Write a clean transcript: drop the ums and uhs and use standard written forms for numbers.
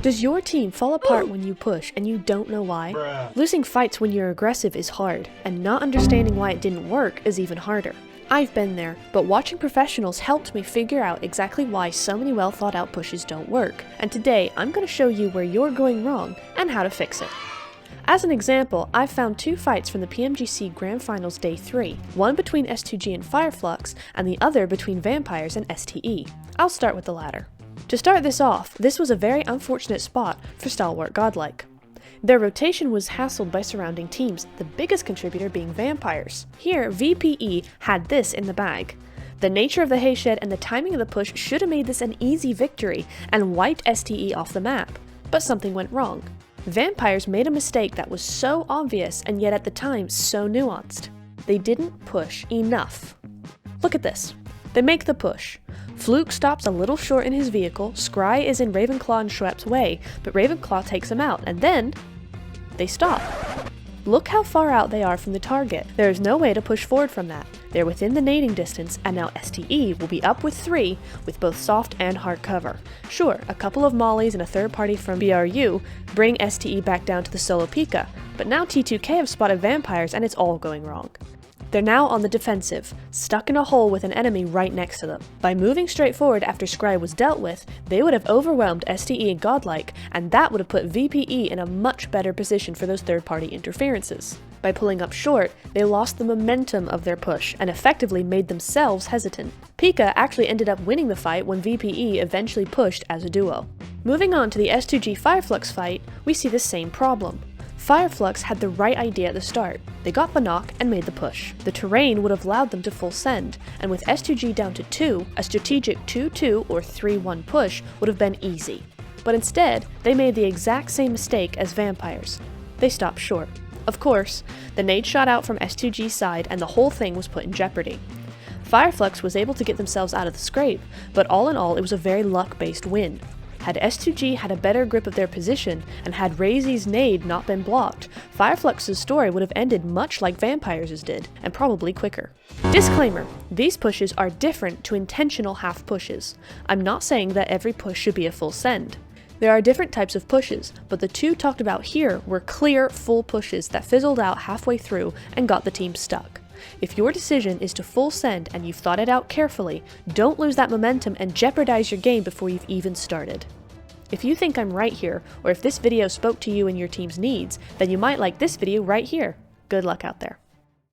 Does your team fall apart when you push and you don't know why? Losing fights when you're aggressive is hard, and not understanding why it didn't work is even harder. I've been there, but watching professionals helped me figure out exactly why so many well thought out pushes don't work, and today I'm going to show you where you're going wrong and how to fix it. As an example, I've found two fights from the PMGC Grand Finals Day 3, one between S2G and Fireflux, and the other between Vampires and STE. I'll start with the latter. To start this off, this was a very unfortunate spot for Stalwart Godlike. Their rotation was hassled by surrounding teams, the biggest contributor being Vampires. Here, VPE had this in the bag. The nature of the hayshed and the timing of the push should have made this an easy victory and wiped STE off the map, but something went wrong. Vampires made a mistake that was so obvious and yet at the time so nuanced. They didn't push enough. Look at this. They make the push. Fluke stops a little short in his vehicle, Scry is in Ravenclaw and Schwepp's way, but Ravenclaw takes him out, and then they stop. Look how far out they are from the target. There is no way to push forward from that. They're within the nading distance, and now STE will be up with 3 with both soft and hard cover. Sure, a couple of mollies and a third party from BRU bring STE back down to the solo Pika, but now T2K have spotted Vampires and it's all going wrong. They're now on the defensive, stuck in a hole with an enemy right next to them. By moving straight forward after Scry was dealt with, they would have overwhelmed STE and Godlike, and that would have put VPE in a much better position for those third-party interferences. By pulling up short, they lost the momentum of their push and effectively made themselves hesitant. Pika actually ended up winning the fight when VPE eventually pushed as a duo. Moving on to the S2G Fireflux fight, we see the same problem. Fireflux had the right idea at the start. They got the knock and made the push. The terrain would have allowed them to full send, and with S2G down to 2, a strategic 2-2 or 3-1 push would have been easy. But instead, they made the exact same mistake as Vampires. They stopped short. Of course, the nade shot out from S2G's side and the whole thing was put in jeopardy. Fireflux was able to get themselves out of the scrape, but all in all it was a very luck-based win. Had S2G had a better grip of their position, and had Razy's nade not been blocked, Fireflux's story would have ended much like Vampires' did, and probably quicker. Disclaimer: these pushes are different to intentional half pushes. I'm not saying that every push should be a full send. There are different types of pushes, but the two talked about here were clear full pushes that fizzled out halfway through and got the team stuck. If your decision is to full send and you've thought it out carefully, don't lose that momentum and jeopardize your game before you've even started. If you think I'm right here, or if this video spoke to you and your team's needs, then you might like this video right here. Good luck out there.